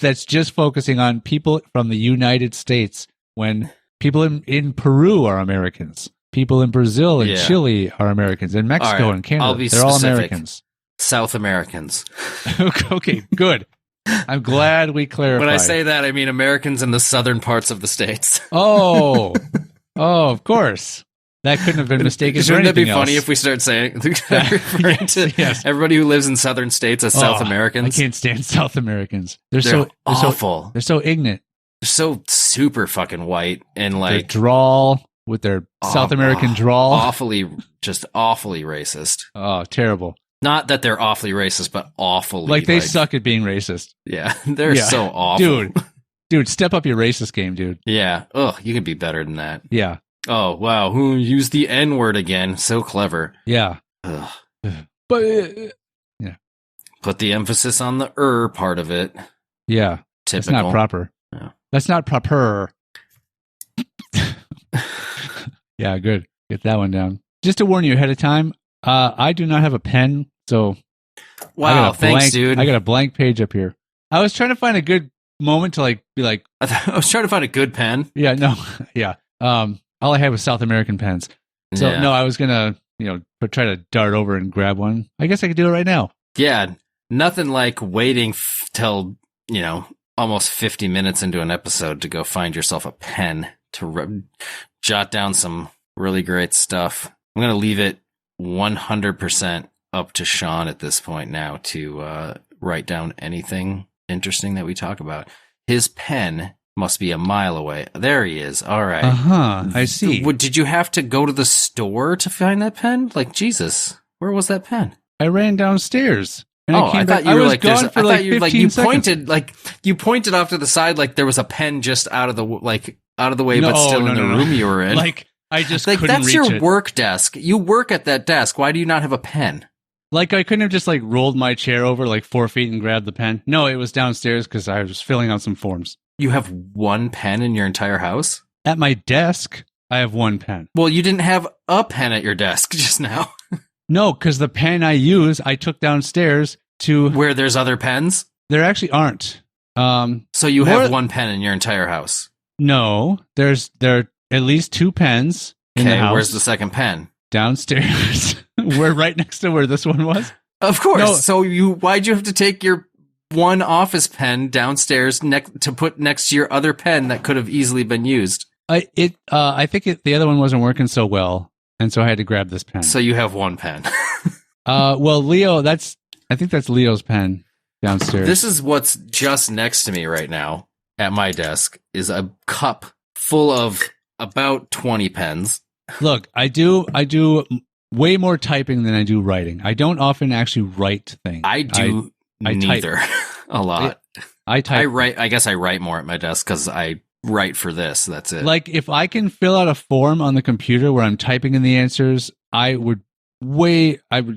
that's just focusing on people from the United States, when people in Peru are Americans. People in Brazil and Chile are Americans, and Mexico All right, and Canada. I'll be They're all specific. Americans. South Americans. Okay, good. I'm glad we clarified. When I say that, I mean Americans in the southern parts of the states. Oh, of course. That couldn't have been mistaken for Shouldn't that anything be funny else. if we start saying referring to yes. everybody who lives in southern states as South Americans? I can't stand South Americans. They're awful. They're so ignorant. They're so super fucking white and Their like drawl with their South American drawl. awfully racist. Oh, terrible. Not that they're awfully racist, but awfully Like they suck at being racist. Yeah, they're so awful. Dude, step up your racist game, dude. Yeah. Ugh, you could be better than that. Yeah. Oh, wow. Who used the N-word again? So clever. Yeah. Ugh. But Put the emphasis on the part of it. yeah. Typical. That's not proper. Yeah. That's not proper. Yeah, good. Get that one down. Just to warn you ahead of time, I do not have a pen, so Wow, thanks, dude. I got a blank page up here. I was trying to find a good moment to be like, I was trying to find a good pen. yeah, no, yeah. All I had was South American pens. So Yeah. no, I was gonna, try to dart over and grab one. I guess I could do it right now. Yeah, nothing like waiting till, almost 50 minutes into an episode to go find yourself a pen to jot down some really great stuff. I'm going to leave it 100% up to Sean at this point now to write down anything interesting that we talk about. His pen must be a mile away. There he is. All right. I see. Did you have to go to the store to find that pen? Like, Jesus, where was that pen? I ran downstairs. And Oh, I came I back. thought you were was like, gone for like 15 seconds. you pointed off to the side like there was a pen just out of the out of the way, but still in the room you were in. Like, I just like couldn't that's reach your it. work desk. You work at that desk. Why do you not have a pen? Like, I couldn't have just, like, rolled my chair over, like, 4 feet and grabbed the pen. No, it was downstairs because I was filling out some forms. You have one pen in your entire house? At my desk, I have one pen. Well, you didn't have a pen at your desk just now. No, because the pen I use, I took downstairs to... Where there's other pens? There actually aren't. So you have one pen in your entire house? No, there are at least 2 pens in the house. Where's the second pen? Downstairs. We're right next to where this one was. Of course. No. So why'd you have to take your one office pen downstairs to put next to your other pen that could have easily been used? I think the other one wasn't working so well, and so I had to grab this pen. So you have one pen. Well, Leo, I think that's Leo's pen downstairs. This is what's just next to me right now at my desk is a cup full of about 20 pens. Look, I do way more typing than I do writing. I don't often actually write things. I do neither a lot. I type. I write. I guess I write more at my desk because I write for this. That's it. Like, if I can fill out a form on the computer where I'm typing in the answers, I would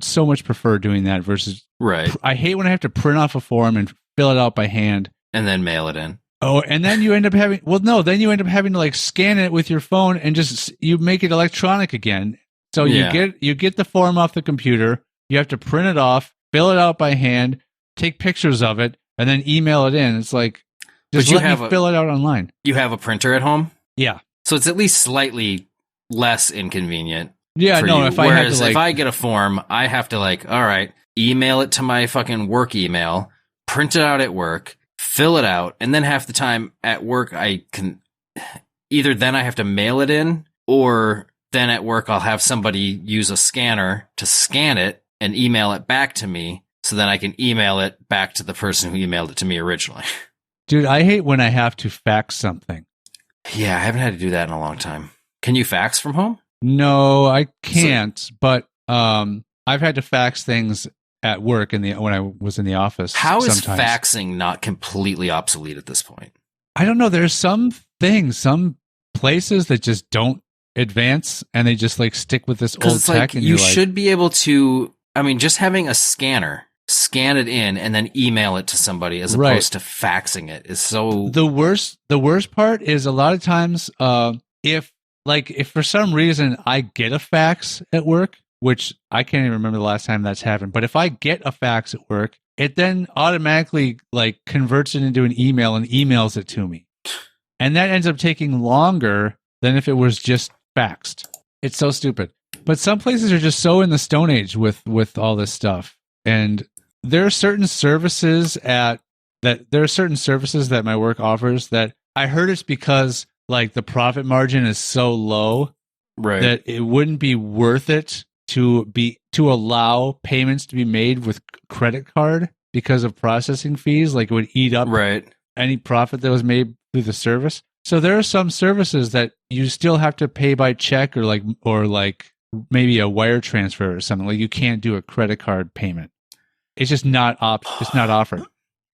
so much prefer doing that versus... Right. I hate when I have to print off a form and fill it out by hand. And then mail it in. Oh, and then you end up having... Well, no, then you end up having to, like, scan it with your phone and just... You make it electronic again. So you get the form off the computer, you have to print it off, fill it out by hand, take pictures of it, and then email it in. It's like... Just let me fill it out online. You have a printer at home? Yeah. So it's at least slightly less inconvenient. Yeah, no, if I get a form, I have to all right, email it to my fucking work email, print it out at work, fill it out, and then half the time at work I can either then I have to mail it in, or then at work I'll have somebody use a scanner to scan it and email it back to me, so then I can email it back to the person who emailed it to me originally. Dude, I hate when I have to fax something. Yeah, I haven't had to do that in a long time. Can you fax from home? No, I can't. But I've had to fax things at work when I was in the office. How is sometimes. Faxing not completely obsolete at this point? I don't know. There's some places that just don't advance, and they just stick with this old tech. And you should be able to. I mean, just having a scanner. Scan it in and then email it to somebody as opposed to faxing it is so... The worst part is a lot of times if for some reason I get a fax at work, which I can't even remember the last time that's happened, but if I get a fax at work, it then automatically converts it into an email and emails it to me. And that ends up taking longer than if it was just faxed. It's so stupid. But some places are just so in the Stone Age with all this stuff. And there are certain services that my work offers that I heard it's because the profit margin is so low that it wouldn't be worth it to allow payments to be made with credit card because of processing fees. It would eat up any profit that was made through the service. So there are some services that you still have to pay by check or maybe a wire transfer or something. You can't do a credit card payment. It's just not it's not offered.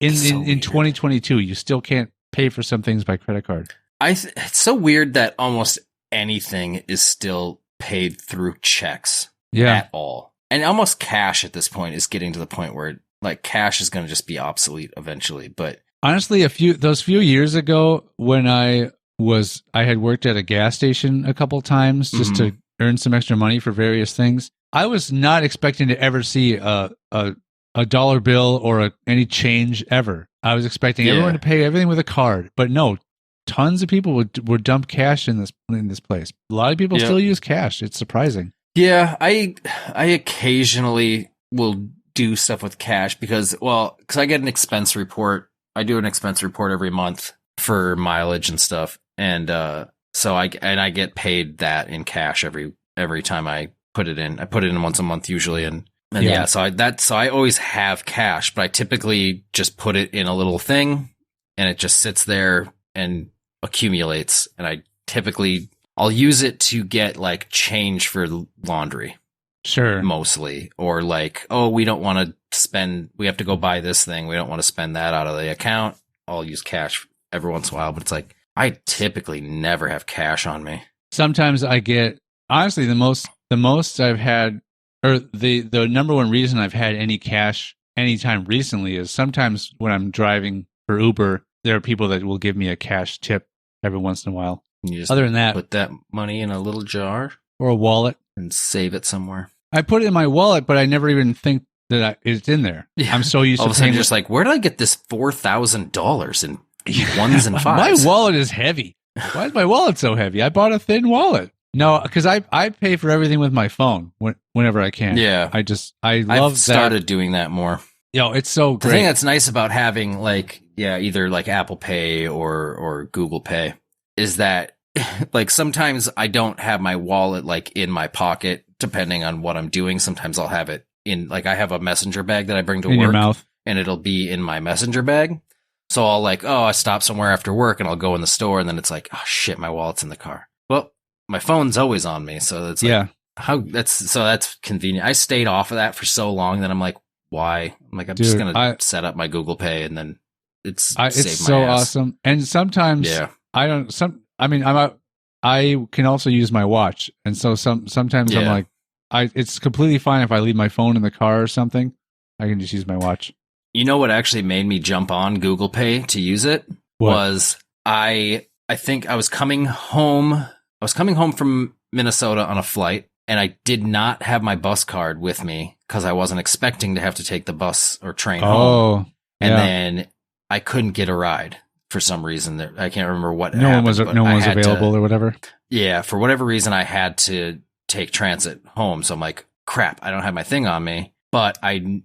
In 2022, you still can't pay for some things by credit card. It's so weird that almost anything is still paid through checks at all. And almost cash at this point is getting to the point where cash is going to just be obsolete eventually. But honestly, those few years ago when I had worked at a gas station a couple times just to earn some extra money for various things, I was not expecting to ever see a dollar bill or any change ever. I was expecting everyone to pay everything with a card, but no, tons of people would dump cash in this place. A lot of people still use cash. It's surprising. Yeah, I occasionally will do stuff with cash because I get an expense report. I do an expense report every month for mileage and stuff, and so I get paid that in cash every time I put it in. I put it in once a month usually, so I always have cash, but I typically just put it in a little thing and it just sits there and accumulates. And I'll use it to get change for laundry. Sure. Mostly. Or we don't want to we have to go buy this thing. We don't want to spend that out of the account. I'll use cash every once in a while, but it's I typically never have cash on me. Sometimes I get, honestly, the most I've had, or the number one reason I've had any cash anytime recently is sometimes when I'm driving for Uber, there are people that will give me a cash tip every once in a while. You just Other than that, put that money in a little jar or a wallet. and save it somewhere. I put it in my wallet, but I never even think that it's in there. Yeah. I'm so used All to of a sudden, paying. you're just like, where did I get this $4,000 in ones and My fives? wallet is heavy. Why is my wallet so heavy? I bought a thin wallet. No, because I pay for everything with my phone whenever I can. Yeah. I love I've started doing that more. It's so The great. thing that's nice about having either like Apple Pay or Google Pay is that like sometimes I don't have my wallet like in my pocket depending on what I'm doing. Sometimes I'll have it in, like, I have a messenger bag that I bring to in work your mouth. and it'll be in my messenger bag. So I'll I stop somewhere after work and I'll go in the store and then it's like, oh shit, my wallet's in the car. Well, my phone's always on me. So it's like, that's convenient. I stayed off of that for so long that I'm like, why? I'm like, I'm just going to set up my Google Pay and then it's so awesome. And sometimes I can also use my watch. And so sometimes I'm like, it's completely fine if I leave my phone in the car or something. I can just use my watch. You know what actually made me jump on Google Pay to use it? What? Was I think I was coming home. I was coming home from Minnesota on a flight and I did not have my bus card with me because I wasn't expecting to have to take the bus or train home. And then I couldn't get a ride for some reason. I can't remember what happened. No one was available or whatever. Yeah, for whatever reason, I had to take transit home. So I'm like, crap, I don't have my thing on me. But I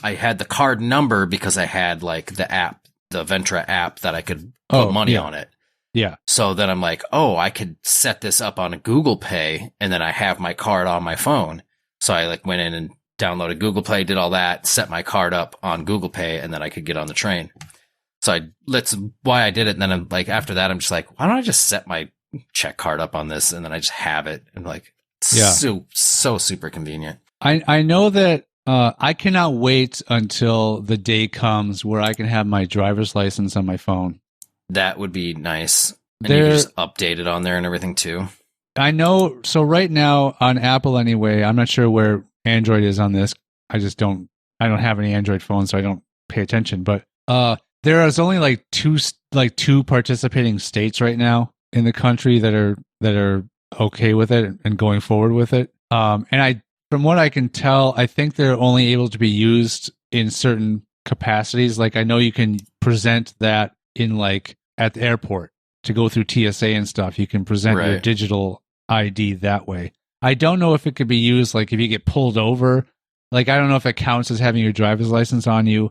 had the card number because I had like the app, the Ventra app that I could put money on it. Yeah. So then I'm like, I could set this up on a Google Pay and then I have my card on my phone. So I like went in and downloaded Google Pay, did all that, set my card up on Google Pay, and then I could get on the train. So that's why I did it. And then I'm like, after that, I'm just like, why don't I just set my check card up on this? And then I just have it. And like, so super convenient. I know that I cannot wait until the day comes where I can have my driver's license on my phone. That would be nice. And you can just update it on there and everything too. I know. So right now on Apple anyway, I'm not sure where Android is on this. I don't have any Android phones, so I don't pay attention. But there is only like two participating states right now in the country that are okay with it and going forward with it. And from what I can tell, I think they're only able to be used in certain capacities. Like I know you can present that in like at the airport to go through TSA and stuff. You can present your digital ID that way. I don't know if it could be used like if you get pulled over. Like I don't know if it counts as having your driver's license on you.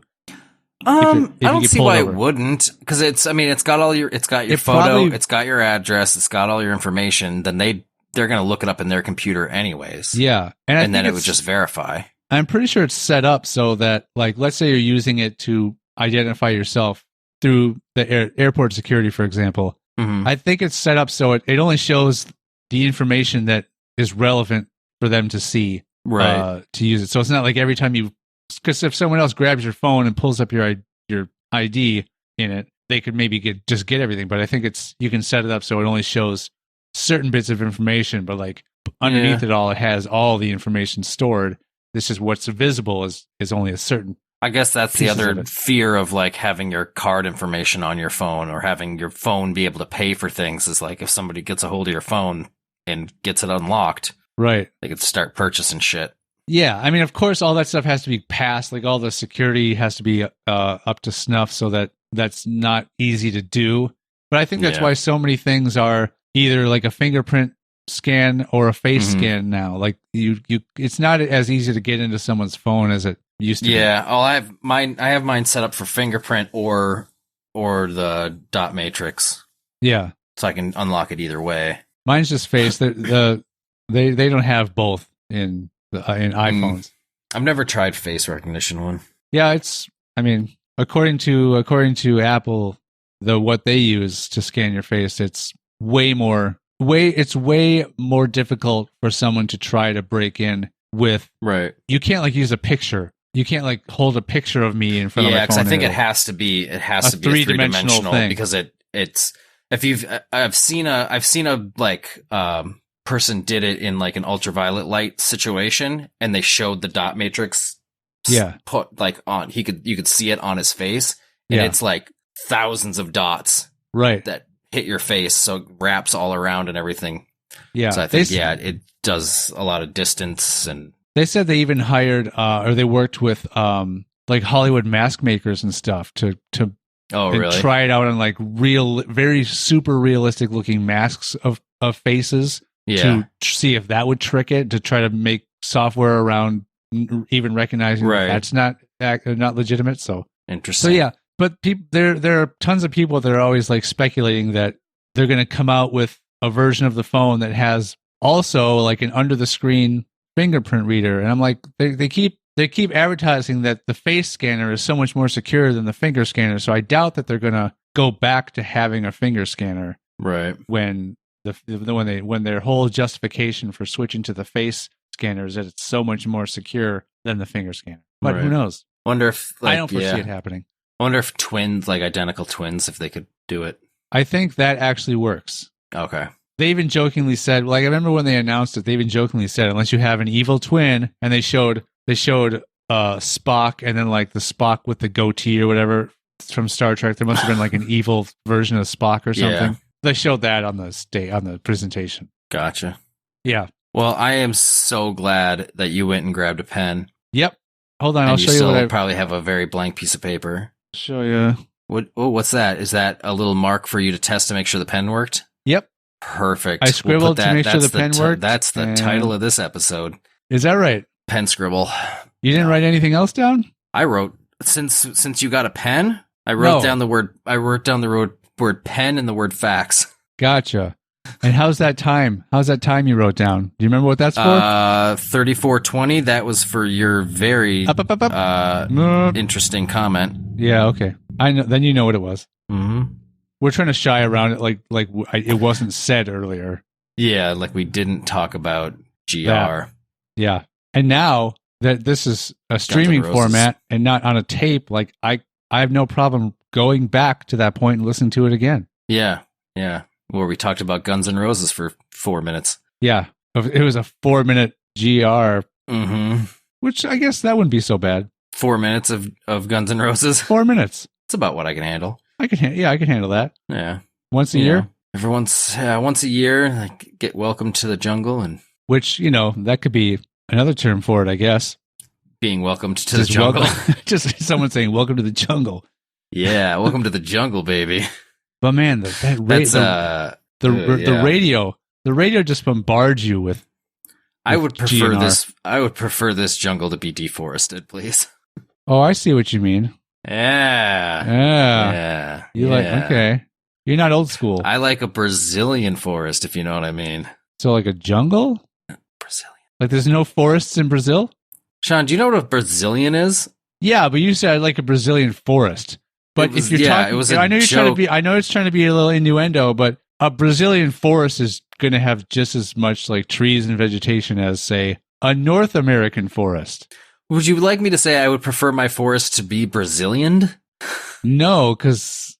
I don't see why it wouldn't, because it's got your photo, it's got your address, it's got all your information. Then they're going to look it up in their computer anyways. Yeah, and then it would just verify. I'm pretty sure it's set up so that, like, let's say you're using it to identify yourself through the airport security, for example. Mm-hmm. I think it's set up so it only shows the information that is relevant for them to see, to use it. So it's not like every time because if someone else grabs your phone and pulls up your ID in it, they could maybe get everything. But I think you can set it up so it only shows certain bits of information, but like underneath it all, it has all the information stored. This is what's visible is only a certain. I guess that's the other fear of like having your card information on your phone or having your phone be able to pay for things is like if somebody gets a hold of your phone and gets it unlocked, right? They could start purchasing shit. Yeah, I mean, of course, all that stuff has to be passed. Like all the security has to be up to snuff, so that's not easy to do. But I think that's why so many things are either like a fingerprint scan or a face scan now. Like it's not as easy to get into someone's phone as it used to be. Yeah, I have mine set up for fingerprint or the dot matrix. Yeah, so I can unlock it either way. Mine's just face. They don't have both in iPhones. I've never tried face recognition one. Yeah, according to Apple, what they use to scan your face, it's way more difficult for someone to try to break in with. Right. You can't like use a picture. You can't like hold a picture of me in front of my phone. Yeah, because I think it has to be a three-dimensional thing because it it's I've seen a like person did it in like an ultraviolet light situation, and they showed the dot matrix. Put like on you could see it on his face, and it's like thousands of dots that hit your face, so it wraps all around and everything. Yeah, so I think it does a lot of distance, and they said they even hired or they worked with like Hollywood mask makers and stuff to really try it out on like very super realistic looking masks of faces to see if that would trick it, to try to make software around even recognizing that's not legitimate. So interesting. So yeah, but there are tons of people that are always like speculating that they're going to come out with a version of the phone that has also like an under the screen fingerprint reader, and I'm like, they keep advertising that the face scanner is so much more secure than the finger scanner. So I doubt that they're going to go back to having a finger scanner, when their whole justification for switching to the face scanner is that it's so much more secure than the finger scanner. But who knows? Wonder if I don't foresee it happening. I wonder if twins, like identical twins, if they could do it. I think that actually works. Okay. They even jokingly said, like, I remember when they announced it, they even jokingly said, unless you have an evil twin, and they showed Spock, and then like the Spock with the goatee or whatever from Star Trek. There must have been like an evil version of Spock or something. Yeah. They showed that on the presentation. Gotcha. Yeah. Well, I am so glad that you went and grabbed a pen. Yep. Hold on, and I'll show you what I probably have a very blank piece of paper. Show you. What's that? Is that a little mark for you to test to make sure the pen worked? Yep. Perfect. I scribbled to make sure the pen worked. That's the title of this episode. Is that right? Pen scribble. You didn't write anything else down? I wrote since you got a pen, I wrote down the word pen and the word fax. Gotcha. And how's that time? How's that time you wrote down? Do you remember what that's for? 34:20. That was for your very interesting comment. Yeah. Okay. I know. Then you know what it was. Mm-hmm. We're trying to shy around it, like it wasn't said earlier. Yeah, like we didn't talk about GR. Yeah. And now that this is a streaming format and not on a tape, like I have no problem going back to that point and listening to it again. Yeah. Yeah. Where we talked about Guns N' Roses for 4 minutes. Yeah. It was a 4-minute GR. Mm-hmm. Which I guess that wouldn't be so bad. 4 minutes of Guns N' Roses. 4 minutes. It's about what I can handle. I can handle that. Yeah. Once a year? Once a year, like get welcome to the jungle, and which, that could be another term for it, I guess. Being welcomed to the jungle. Just someone saying welcome to the jungle. Yeah, welcome to the jungle, baby. But man, the radio just bombards you with I would prefer GNR. this. I would prefer this jungle to be deforested, please. Oh, I see what you mean. Yeah. Like, okay. You're not old school. I like a Brazilian forest, if you know what I mean. So like a jungle? Brazilian. Like there's no forests in Brazil? Sean, do you know what a Brazilian is? Yeah, but you said like a Brazilian forest. But if you're talking, it was I know it's trying to be a little innuendo, but a Brazilian forest is going to have just as much like trees and vegetation as, say, a North American forest. Would you like me to say I would prefer my forest to be Brazilian? No, because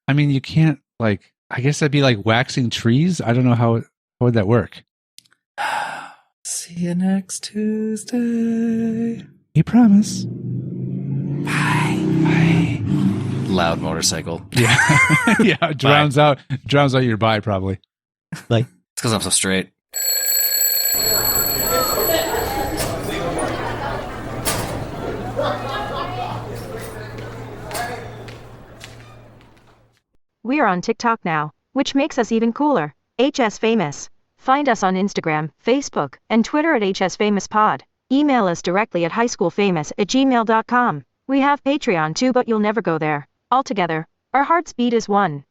I mean you can't like. I guess that'd be like waxing trees. I don't know how would that work. See you next Tuesday. You promise? Bye. Loud motorcycle. Yeah, yeah. Drowns out your bye probably. Like it's because I'm so straight. We're on TikTok now, which makes us even cooler. HS Famous. Find us on Instagram, Facebook, and Twitter at HSFamousPod. Email us directly at highschoolfamous@gmail.com. We have Patreon too, but you'll never go there. Altogether, our hearts beat as one.